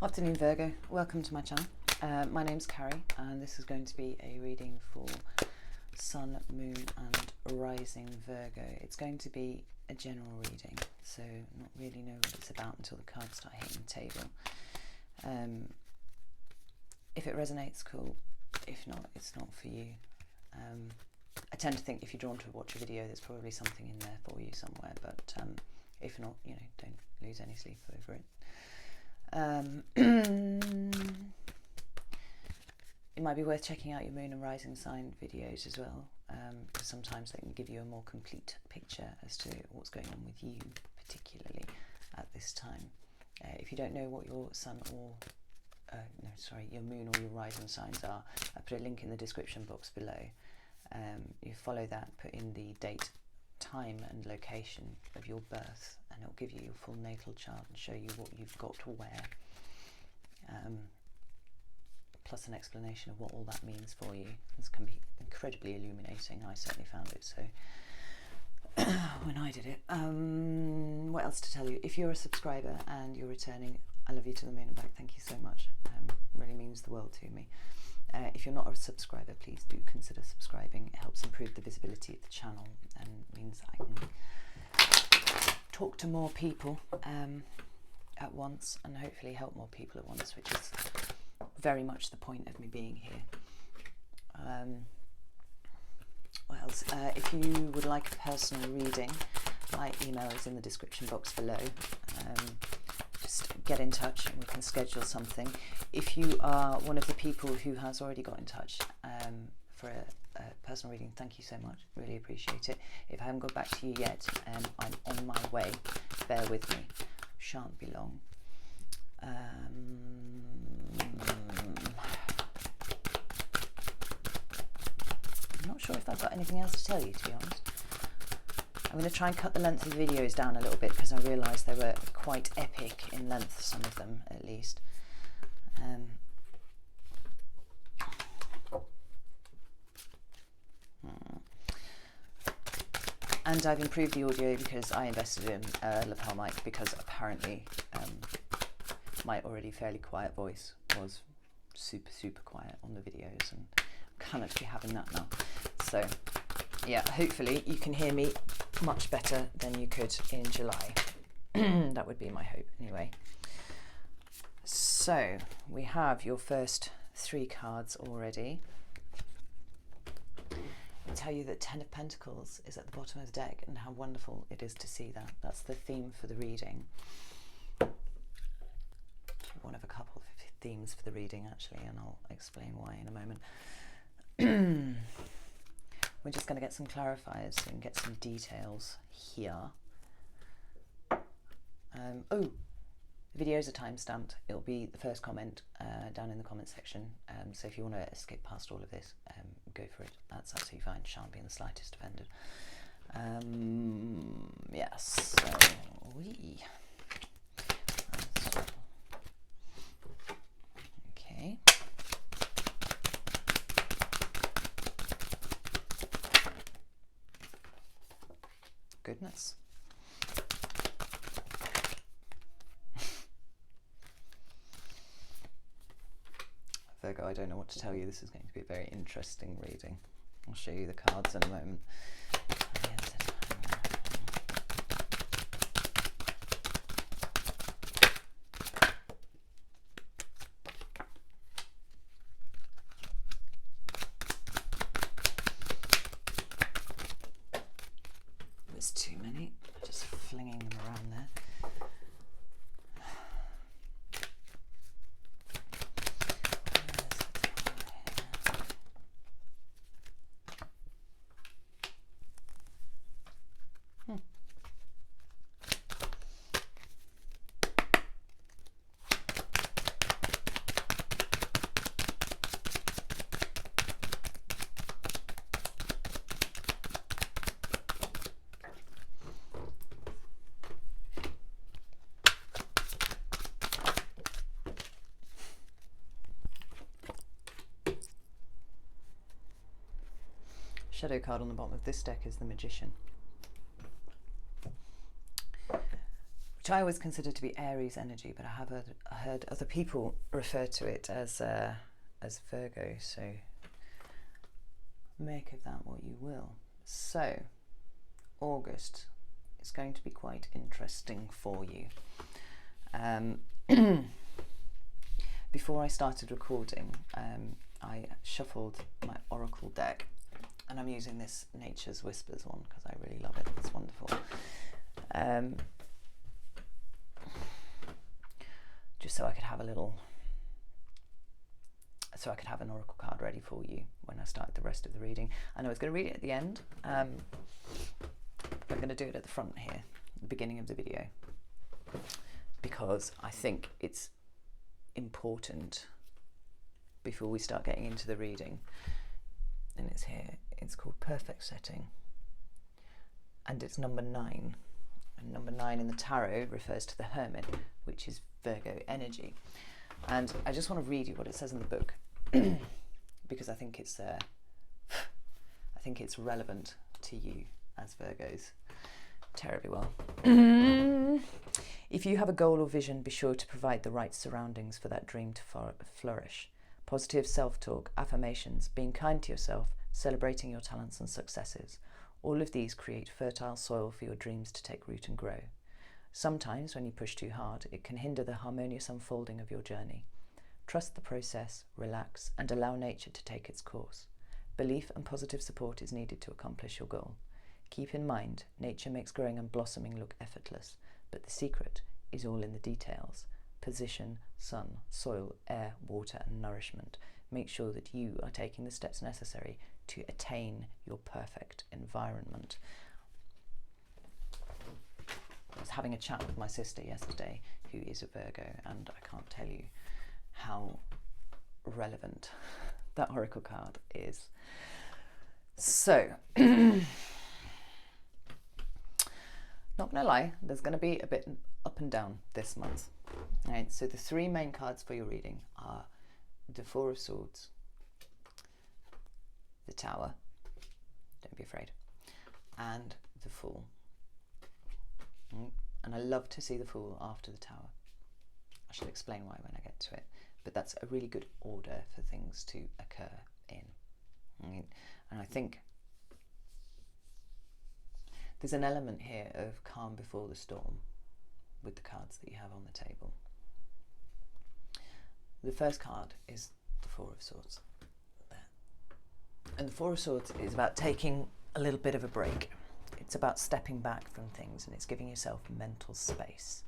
Afternoon Virgo, welcome to my channel. My name's Carrie and this is going to be a reading for Sun, Moon and Rising Virgo. It's going to be a general reading, so not really know what it's about until the cards start hitting the table. If it resonates, cool. If not, it's not for you. I tend to think if you're drawn to watch a video, there's probably something in there for you somewhere, but if not, you know, don't lose any sleep over it. It might be worth checking out your moon and rising sign videos as well, because sometimes they can give you a more complete picture as to what's going on with you, particularly at this time. If you don't know what your sun or your moon or your rising signs are, I put a link in the description box below. You follow that, put in the date, time and location of your birth, and it'll give you your full natal chart and show you what you've got to wear, plus an explanation of what all that means for you. This can be incredibly illuminating. I certainly found it so when I did it. What else to tell you? If you're a subscriber and you're returning, I love you to the moon and back. Thank you so much. Really means the world to me. If you're not a subscriber, please do consider subscribing. It helps improve the visibility of the channel and means I can talk to more people at once and hopefully help more people at once, which is very much the point of me being here. What else? If you would like a personal reading, my email is in the description box below. Just get in touch and we can schedule something. If you are one of the people who has already got in touch for a personal reading, thank you so much, really appreciate it. If I haven't got back to you yet, I'm on my way, bear with me, shan't be long. I'm not sure if I've got anything else to tell you, to be honest. I'm going to try and cut the length of the videos down a little bit because I realised they were quite epic in length, some of them at least. And I've improved the audio because I invested in a lapel mic, because apparently my already fairly quiet voice was super quiet on the videos, and can't actually having that now. So yeah, hopefully you can hear me much better than you could in July. That would be my hope anyway. So we have your first 3 cards already. I'll tell you that 10 of Pentacles is at the bottom of the deck and how wonderful it is to see that. That's the theme for the reading. One of a couple of themes for the reading actually, and I'll explain why in a moment. We're just going to get some clarifiers and get some details here. Oh, the videos are time-stamped. It'll be the first comment down in the comment section. So if you want to skip past all of this, go for it. That's absolutely fine. Shan't be in the slightest offended. Yes. So okay. Goodness. Virgo, I don't know what to tell you. This is going to be a very interesting reading. I'll show you the cards in a moment. There's too many, just flinging them around there. Shadow card on the bottom of this deck is the Magician, which which I always consider to be Aries energy, but I have heard other people refer to it as Virgo, so make of that what you will. So August is going to be quite interesting for you. Before I started recording, I shuffled my oracle deck, and I'm using this Nature's Whispers one because I really love it. It's wonderful. Just so I could have an oracle card ready for you when I start the rest of the reading. And I was going to read it at the end, but I'm going to do it at the front here, the beginning of the video, because I think it's important before we start getting into the reading. And it's here. It's called Perfect Setting, and it's number 9. And number 9 in the tarot refers to the Hermit, which is Virgo energy. And I just want to read you what it says in the book because I think it's relevant to you as Virgos terribly well. If you have a goal or vision, be sure to provide the right surroundings for that dream to flourish. Positive self-talk, affirmations, being kind to yourself, celebrating your talents and successes. All of these create fertile soil for your dreams to take root and grow. Sometimes, when you push too hard, it can hinder the harmonious unfolding of your journey. Trust the process, relax, and allow nature to take its course. Belief and positive support is needed to accomplish your goal. Keep in mind, nature makes growing and blossoming look effortless, but the secret is all in the details. Position, sun, soil, air, water, and nourishment. Make sure that you are taking the steps necessary to attain your perfect environment. I was having a chat with my sister yesterday, who is a Virgo, and I can't tell you how relevant that oracle card is. So, not gonna lie, there's gonna be a bit up and down this month. Right, so the 3 main cards for your reading are the Four of Swords, the Tower, don't be afraid, and the Fool. And I love to see the Fool after the Tower. I shall explain why when I get to it, but that's a really good order for things to occur in. Right? And I think there's an element here of calm before the storm with the cards that you have on the table. The first card is the Four of Swords. There. And the Four of Swords is about taking a little bit of a break. It's about stepping back from things, and it's giving yourself mental space.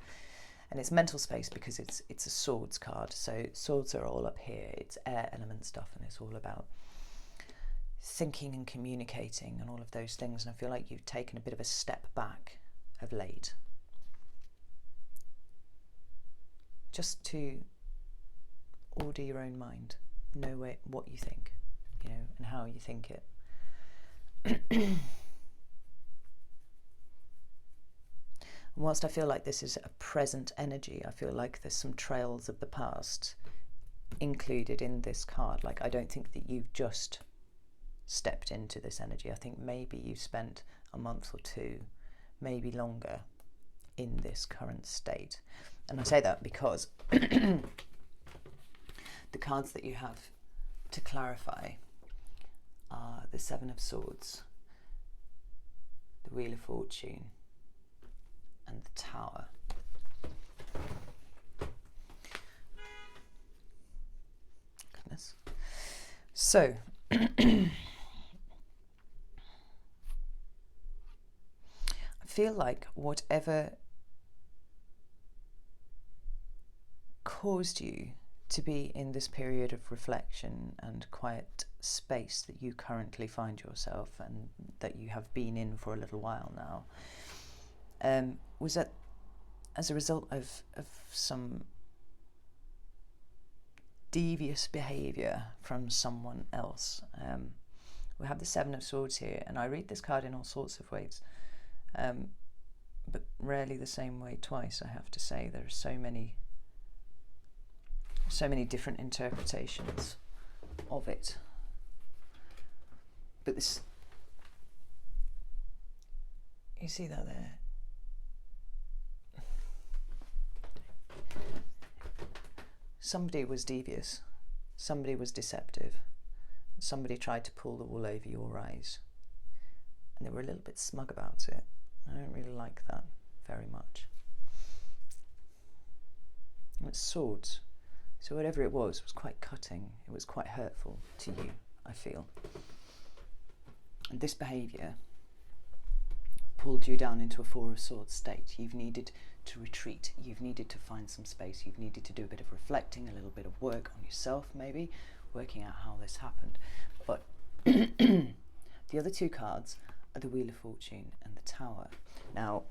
And it's mental space because it's a swords card. So swords are all up here. It's air element stuff, and it's all about thinking and communicating and all of those things. And I feel like you've taken a bit of a step back of late, just to order your own mind, know what you think, and how you think it. And whilst I feel like this is a present energy, I feel like there's some trails of the past included in this card. Like, I don't think that you've just stepped into this energy. I think maybe you've spent a month or 2, maybe longer, in this current state. And I say that because the cards that you have to clarify are the Seven of Swords, the Wheel of Fortune, and the Tower. Goodness. So, I feel like whatever caused you to be in this period of reflection and quiet space that you currently find yourself, and that you have been in for a little while now, was that as a result of some devious behaviour from someone else. We have the Seven of Swords here, and I read this card in all sorts of ways, but rarely the same way twice, I have to say. There are so many different interpretations of it. But this, you see that there? somebody was devious, somebody was deceptive, somebody tried to pull the wool over your eyes, and they were a little bit smug about it. I don't really like that very much. And it's swords, so whatever it was quite cutting, it was quite hurtful to you, I feel. And this behaviour pulled you down into a Four of Swords state. You've needed to retreat, you've needed to find some space, you've needed to do a bit of reflecting, a little bit of work on yourself maybe, working out how this happened. But the other two cards are the Wheel of Fortune and the Tower. Now,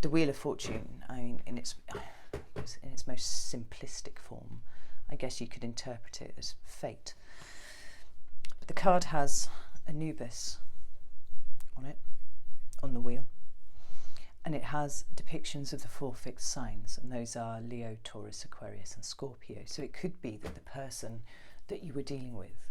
the Wheel of Fortune, I mean, in its most simplistic form, I guess you could interpret it as fate. But the card has Anubis on it, on the wheel, and it has depictions of the four fixed signs, and those are Leo, Taurus, Aquarius and Scorpio. So it could be that the person that you were dealing with,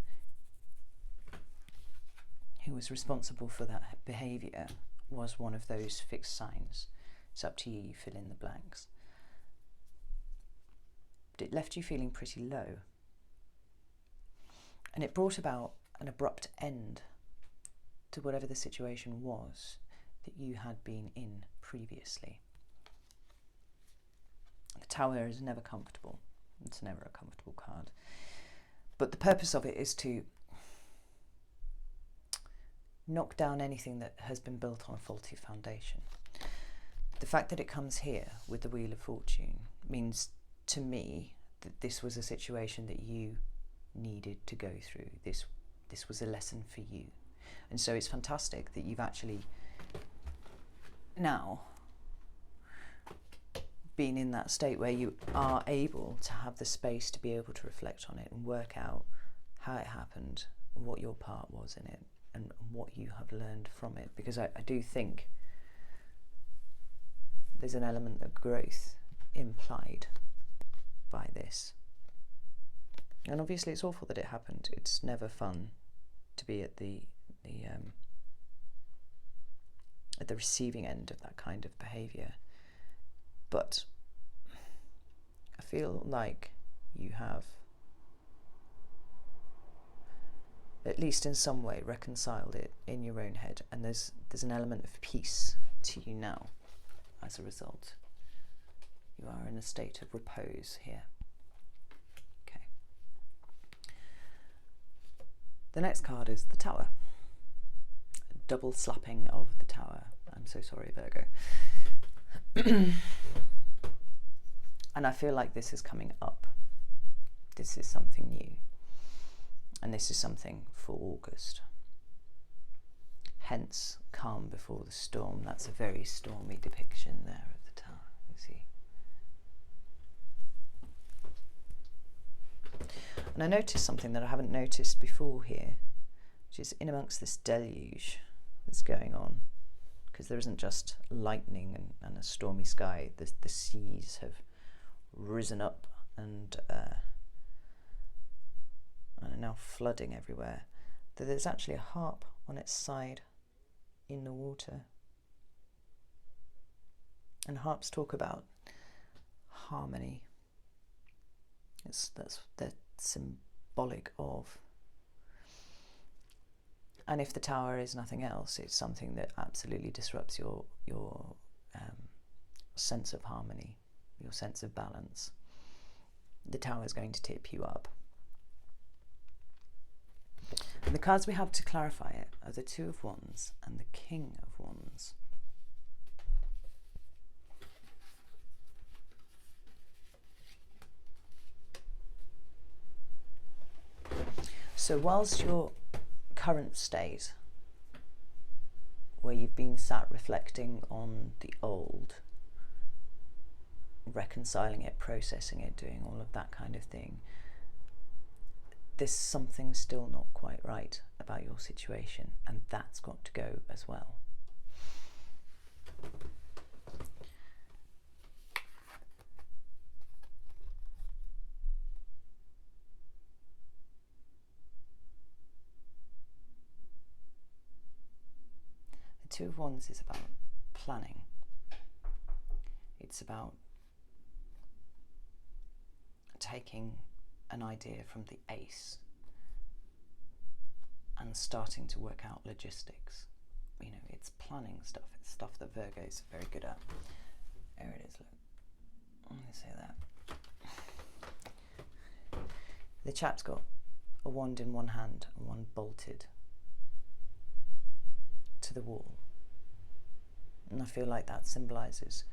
who was responsible for that behaviour, was one of those fixed signs. It's up to you, you fill in the blanks. But it left you feeling pretty low, and it brought about an abrupt end to whatever the situation was that you had been in previously. The Tower is never comfortable. It's never a comfortable card. But the purpose of it is to knock down anything that has been built on a faulty foundation. The fact that it comes here with the Wheel of Fortune means to me that this was a situation that you needed to go through. This was a lesson for you. And so it's fantastic that you've actually now been in that state where you are able to have the space to be able to reflect on it and work out how it happened, what your part was in it, and what you have learned from it. Because I do think there's an element of growth implied by this. And obviously it's awful that it happened. It's never fun to be at the receiving end of that kind of behaviour. But I feel like you have, at least in some way, reconciled it in your own head, and there's an element of peace to you now as a result. You are in a state of repose here. Okay. The next card is the Tower. Double slapping of the Tower. I'm so sorry, Virgo. And I feel like this is coming up. This is something new. And this is something for August. Hence, calm before the storm. That's a very stormy depiction there of the Tower, you see. And I noticed something that I haven't noticed before here, which is in amongst this deluge that's going on, because there isn't just lightning and a stormy sky. The seas have risen up and are now flooding everywhere. That there's actually a harp on its side in the water. And harps talk about harmony. They're symbolic of. And if the Tower is nothing else, it's something that absolutely disrupts your sense of harmony, your sense of balance. The Tower is going to tip you up. And the cards we have to clarify it are the Two of Wands and the King of Wands. So whilst your current state, where you've been sat reflecting on the old, reconciling it, processing it, doing all of that kind of thing, there's something still not quite right about your situation, and that's got to go as well. The Two of Wands is about planning. It's about taking an idea from the Ace and starting to work out logistics. You know, it's planning stuff. It's stuff that Virgos are very good at. There it is, look. I'm going to say that. The chap's got a wand in one hand and one bolted to the wall. And I feel like that symbolises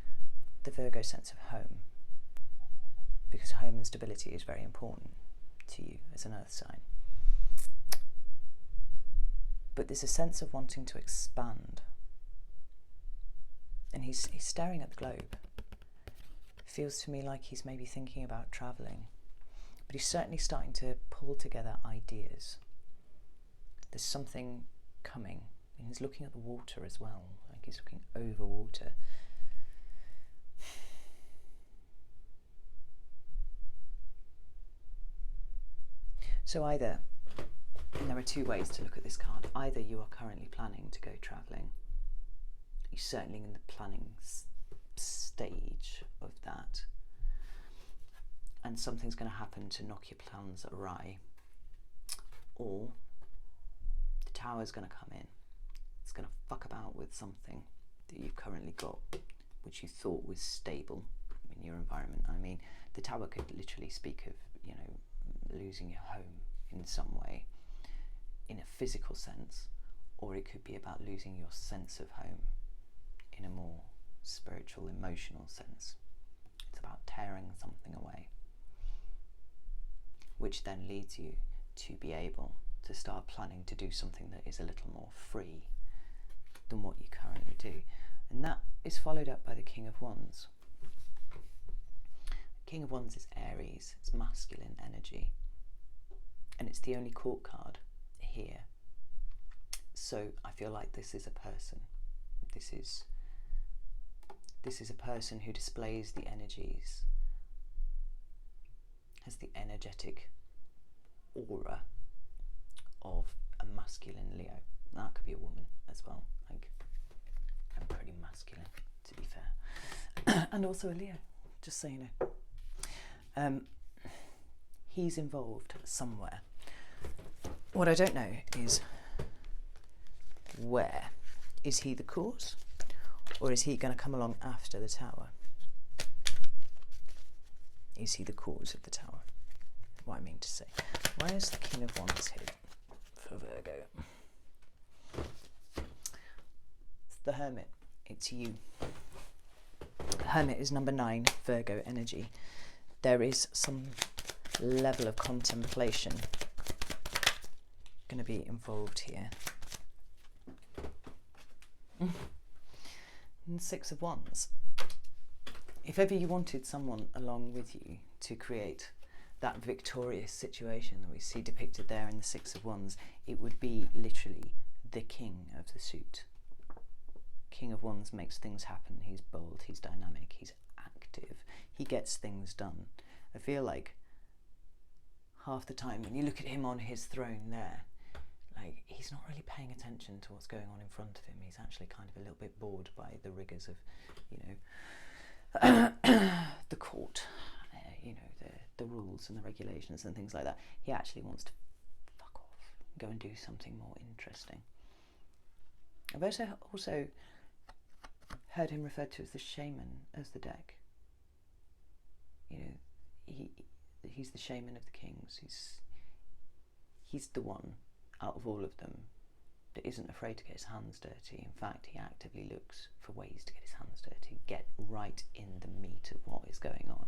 the Virgo sense of home, because home and stability is very important to you as an earth sign. But there's a sense of wanting to expand. And he's staring at the globe. Feels to me like he's maybe thinking about travelling. But he's certainly starting to pull together ideas. There's something coming. And he's looking at the water as well. Like he's looking over water. So either, and there are two ways to look at this card, either you are currently planning to go travelling, you're certainly in the planning stage of that, and something's going to happen to knock your plans awry, or the tower's going to come in, it's going to fuck about with something that you've currently got, which you thought was stable in your environment. I mean, the tower could literally speak of, you know, losing your home in some way, in a physical sense, or it could be about losing your sense of home in a more spiritual, emotional sense. It's about tearing something away, which then leads you to be able to start planning to do something that is a little more free than what you currently do. And that is followed up by the King of Wands. King of Wands is Aries, it's masculine energy, and it's the only court card here. So I feel like this is a person. This is a person who displays the energies, has the energetic aura of a masculine Leo. That could be a woman as well. Like, I'm pretty masculine, to be fair. And also a Leo, just so you know. He's involved somewhere. What I don't know is where. Is he the cause, or is he going to come along after the tower? Is he the cause of the tower? What I mean to say. Why is the King of Wands here for Virgo? It's the Hermit. It's you. The Hermit is number 9, Virgo energy. There is some level of contemplation going to be involved here. And 6 of Wands. If ever you wanted someone along with you to create that victorious situation that we see depicted there in the 6 of Wands, it would be literally the king of the suit. King of Wands makes things happen. He's bold, he's dynamic, he's active, he gets things done. I feel like half the time when you look at him on his throne there, like, he's not really paying attention to what's going on in front of him. He's actually kind of a little bit bored by the rigours of, you know, the court, you know, the rules and the regulations and things like that. He actually wants to fuck off, go and do something more interesting. I've also heard him referred to as the shaman as the deck. You know, he's the shaman of the kings. He's the one out of all of them that isn't afraid to get his hands dirty. In fact, he actively looks for ways to get his hands dirty, get right in the meat of what is going on.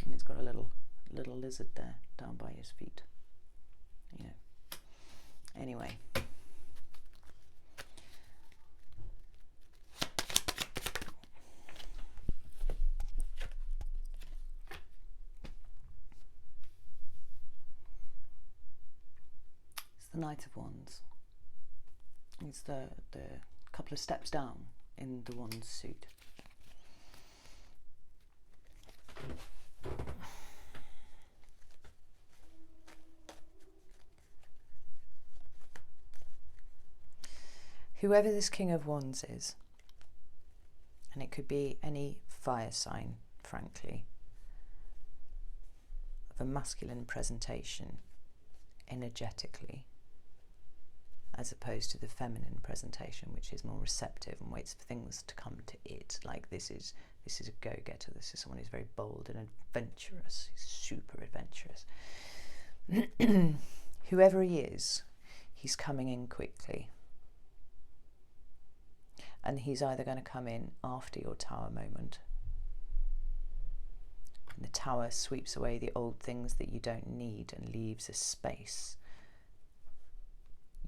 And he's got a little lizard there down by his feet. You know. Anyway. The Knight of Wands. It's the couple of steps down in the Wands suit. Whoever this King of Wands is, And it could be any fire sign, frankly, of a masculine presentation energetically, as opposed to the feminine presentation, which is more receptive and waits for things to come to it. Like this is a go-getter. This is someone who's very bold and adventurous. He's super adventurous. Whoever he is, he's coming in quickly. And he's either going to come in after your tower moment. And the tower sweeps away the old things that you don't need and leaves a space.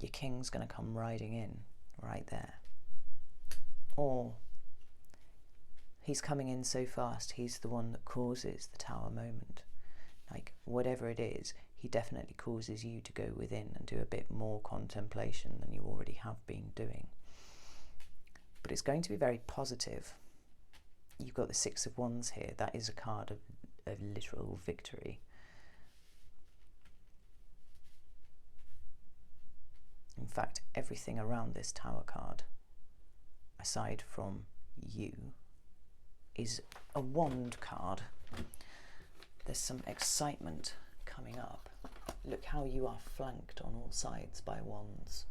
Your king's going to come riding in right there. Or he's coming in so fast, he's the one that causes the tower moment. Like, whatever it is, he definitely causes you to go within and do a bit more contemplation than you already have been doing. But it's going to be very positive. You've got the Six of Wands here. That is a card of literal victory. In fact, everything around this Tower card, aside from you, is a wand card. There's some excitement coming up. Look how you are flanked on all sides by wands.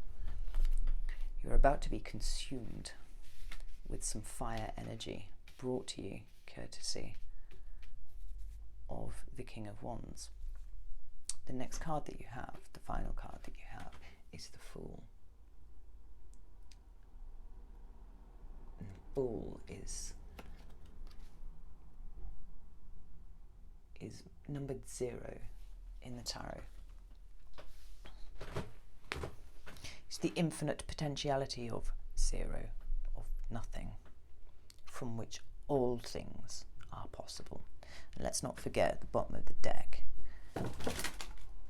You're about to be consumed with some fire energy brought to you courtesy of the King of Wands. The next card that you have, the final card that you have, is the Fool. And the Fool is numbered 0 in the tarot. It's the infinite potentiality of 0, of nothing, from which all things are possible. And let's not forget at the bottom of the deck,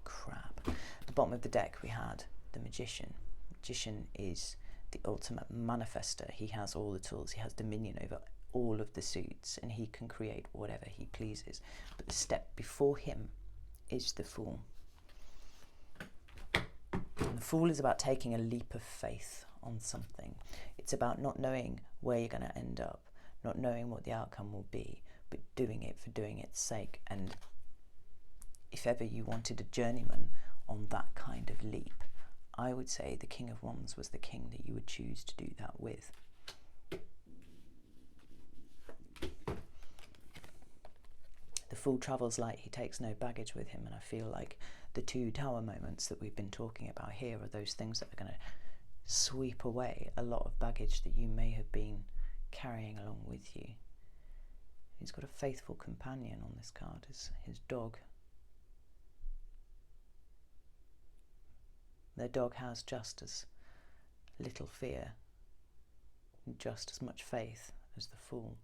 crap, at the bottom of the deck we had the Magician. Magician is the ultimate manifester. He has all the tools, he has dominion over all of the suits, and he can create whatever he pleases. But the step before him is the Fool. And the Fool is about taking a leap of faith on something. It's about not knowing where you're going to end up, not knowing what the outcome will be, but doing it for doing its sake. And if ever you wanted a journeyman on that kind of leap, I would say the King of Wands was the king that you would choose to do that with. The Fool travels light, he takes no baggage with him, and I feel like the two tower moments that we've been talking about here are those things that are going to sweep away a lot of baggage that you may have been carrying along with you. He's got a faithful companion on this card, his dog. Their dog has just as little fear and just as much faith as the Fool.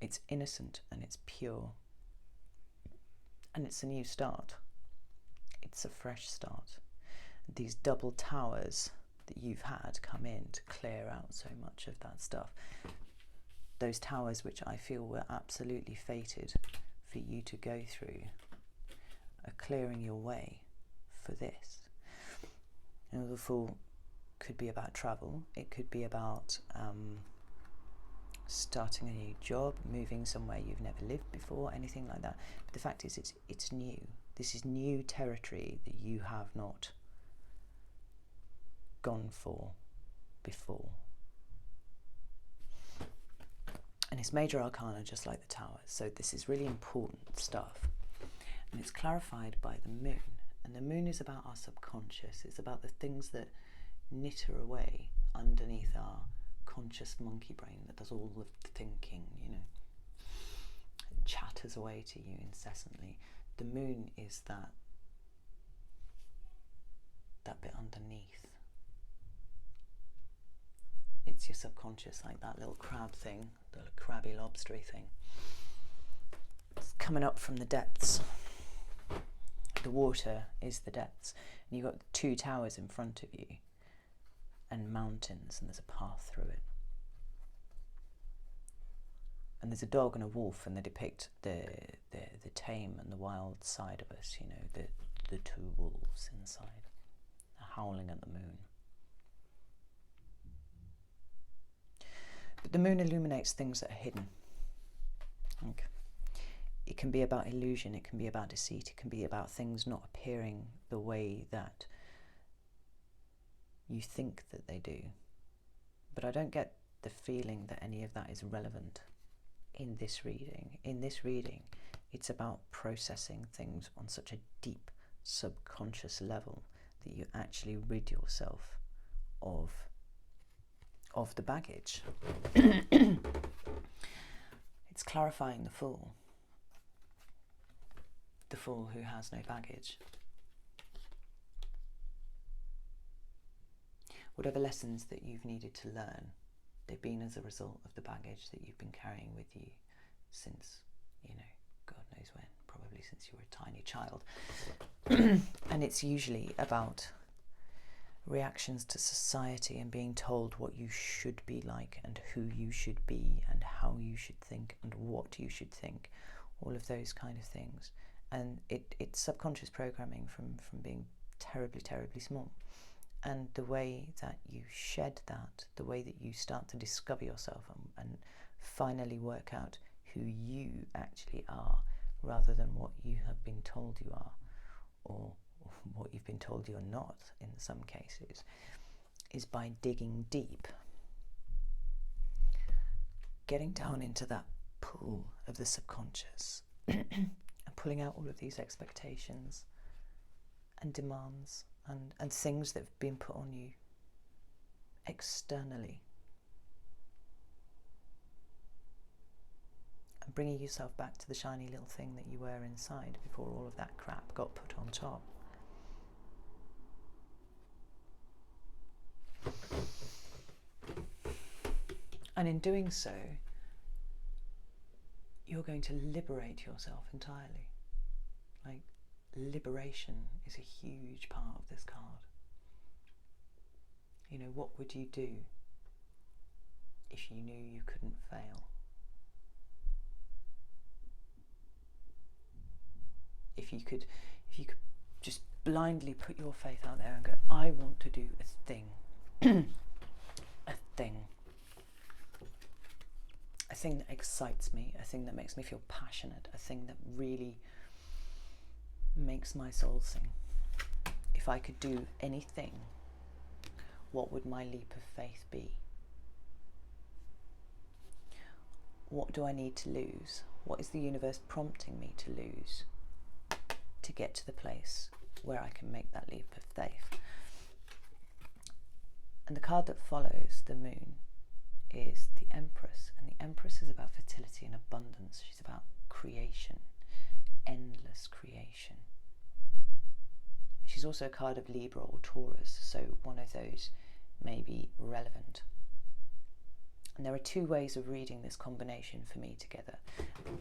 It's innocent and it's pure, and it's a new start. It's a fresh start. These double towers that you've had come in to clear out so much of that stuff. Those towers which I feel were absolutely fated for you to go through are clearing your way for this. You know, the Fool could be about travel. It could be about starting a new job, moving somewhere you've never lived before, anything like that. But the fact is, it's new. This is new territory that you have not gone for before. And it's major arcana, just like the Tower. So this is really important stuff. And it's clarified by the Moon. And the Moon is about our subconscious. It's about the things that knitter away underneath our conscious monkey brain that does all of the thinking, you know. It chatters away to you incessantly. The Moon is that bit underneath. It's your subconscious, like that little crab thing, the little crabby lobstery thing. It's coming up from the depths. The water is the depths. And you've got two towers in front of you and mountains, and there's a path through it. And there's a dog and a wolf, and they depict the tame and the wild side of us, you know, the two wolves inside, howling at the moon. the moon illuminates things that are hidden. Like, it can be about illusion, it can be about deceit, it can be about things not appearing the way that you think that they do. But I don't get the feeling that any of that is relevant in this reading. In this reading, it's about processing things on such a deep subconscious level that you actually rid yourself of the baggage. It's clarifying the fool who has no baggage. Whatever lessons that you've needed to learn, they've been as a result of the baggage that you've been carrying with you since, God knows when, probably since you were a tiny child. And it's usually about reactions to society and being told what you should be like and who you should be and how you should think and what you should think, all of those kind of things. And it's subconscious programming from being terribly, terribly small. And the way that you shed that, the way that you start to discover yourself and finally work out who you actually are, rather than what you have been told you are, or what you've been told you're not in some cases, is by digging deep. Getting down into that pool of the subconscious and pulling out all of these expectations and demands and things that have been put on you externally, and bringing yourself back to the shiny little thing that you were inside before all of that crap got put on top. And in doing so, you're going to liberate yourself entirely. Like, liberation is a huge part of this card. What would you do if you knew you couldn't fail? If you could just blindly put your faith out there and go, I want to do a thing. A thing that excites me, a thing that makes me feel passionate, a thing that really makes my soul sing. If I could do anything, what would my leap of faith be? What do I need to lose? What is the universe prompting me to lose to get to the place where I can make that leap of faith? And the card that follows the moon is the Empress, and the Empress is about fertility and abundance. She's about creation, endless creation. She's also a card of Libra or Taurus, so one of those may be relevant. And there are two ways of reading this combination for me together,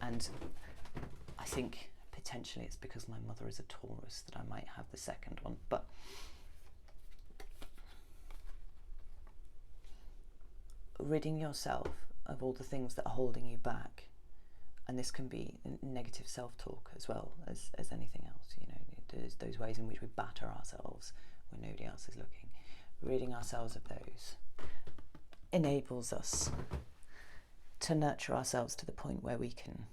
and I think potentially it's because my mother is a Taurus that I might have the second one, but ridding yourself of all the things that are holding you back, and this can be negative self-talk as well as anything else. There's those ways in which we batter ourselves when nobody else is looking. Ridding ourselves of those enables us to nurture ourselves to the point where we can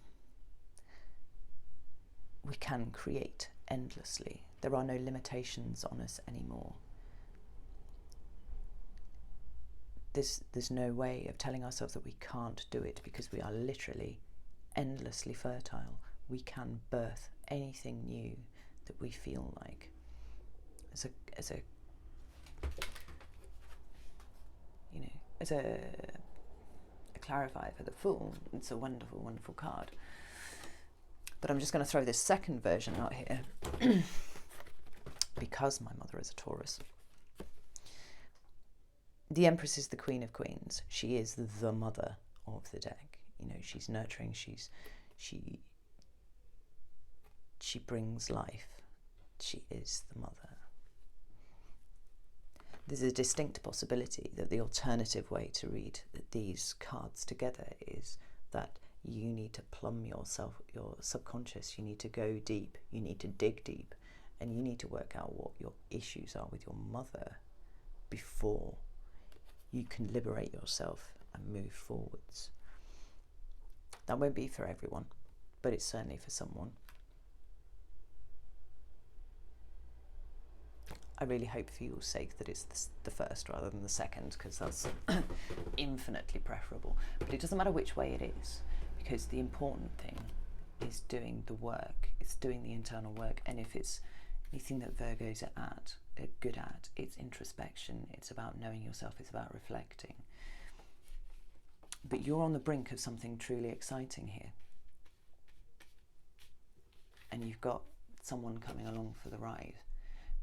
create endlessly. There are no limitations on us anymore. There's no way of telling ourselves that we can't do it, because we are literally endlessly fertile. We can birth anything new that we feel like. As a clarifier for the Fool, it's a wonderful, wonderful card. But I'm just going to throw this second version out here because my mother is a Taurus. The Empress is the Queen of Queens. She is the mother of the deck. She's nurturing, she brings life. She is the mother. There's a distinct possibility that the alternative way to read these cards together is that you need to plumb your subconscious, you need to go deep, you need to dig deep, and you need to work out what your issues are with your mother before you can liberate yourself and move forwards. That won't be for everyone, but it's certainly for someone. I really hope for your sake that it's the first rather than the second, because that's infinitely preferable. But it doesn't matter which way it is, because the important thing is doing the work. It's doing the internal work. And if it's anything that Virgos are good at, it's introspection. It's about knowing yourself. It's about reflecting. But you're on the brink of something truly exciting here. And you've got someone coming along for the ride.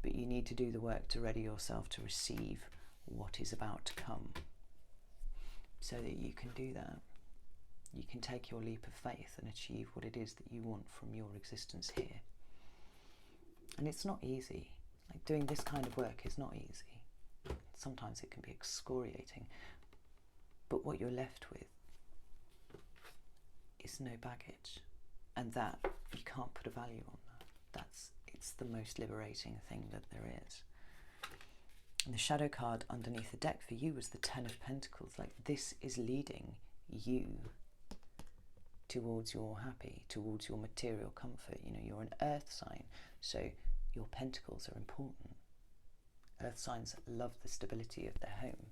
But you need to do the work to ready yourself to receive what is about to come, so that you can do that. You can take your leap of faith and achieve what it is that you want from your existence here. And it's not easy. Like, doing this kind of work is not easy. Sometimes it can be excoriating. But what you're left with is no baggage. And that, you can't put a value on that. It's the most liberating thing that there is. And the shadow card underneath the deck for you was the Ten of Pentacles. Like, this is leading you towards your happy, towards your material comfort. You know, you're an earth sign, so your pentacles are important. Earth signs love the stability of their home.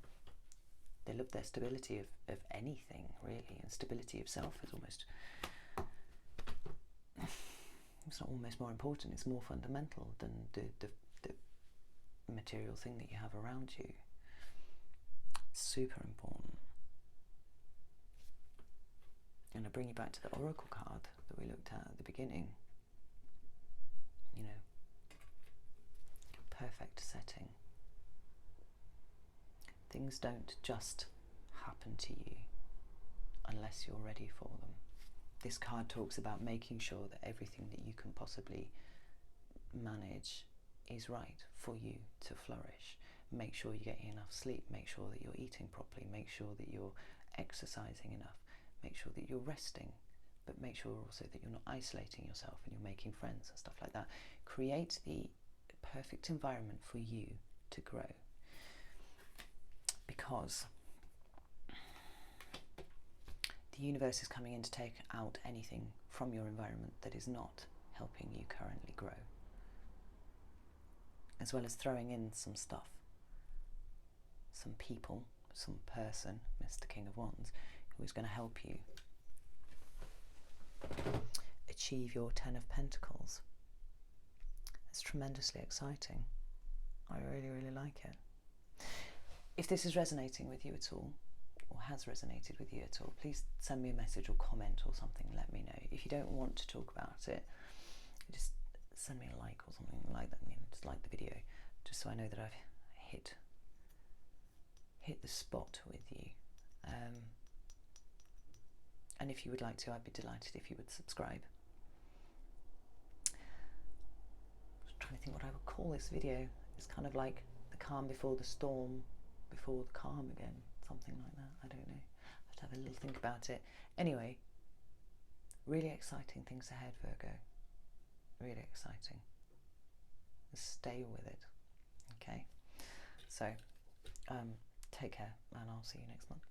They love their stability of anything, really. And stability of self is almost... it's not almost more important, it's more fundamental than the material thing that you have around you. It's super important. And I bring you back to the oracle card that we looked at the beginning. You know, perfect setting. Things don't just happen to you unless you're ready for them. This card talks about making sure that everything that you can possibly manage is right for you to flourish. Make sure you're getting enough sleep, make sure that you're eating properly, make sure that you're exercising enough, make sure that you're resting, but make sure also that you're not isolating yourself and you're making friends and stuff like that. Create the perfect environment for you to grow. Because the universe is coming in to take out anything from your environment that is not helping you currently grow, as well as throwing in some stuff, some people, some person, Mr. King of Wands, who is going to help you achieve your Ten of Pentacles. It's tremendously exciting. I really, really like it. If this is resonating with you at all, or has resonated with you at all, please send me a message or comment or something, let me know. If you don't want to talk about it, just send me a like or something like that, just like the video, just so I know that I've hit the spot with you. And if you would like to, I'd be delighted if you would subscribe. I'm trying to think what I would call this video. It's kind of like the calm before the storm, before the calm again, something like that. I don't know. I have to have a little think about it. Anyway, really exciting things ahead, Virgo. Really exciting. Just stay with it. Okay? So, take care, and I'll see you next month.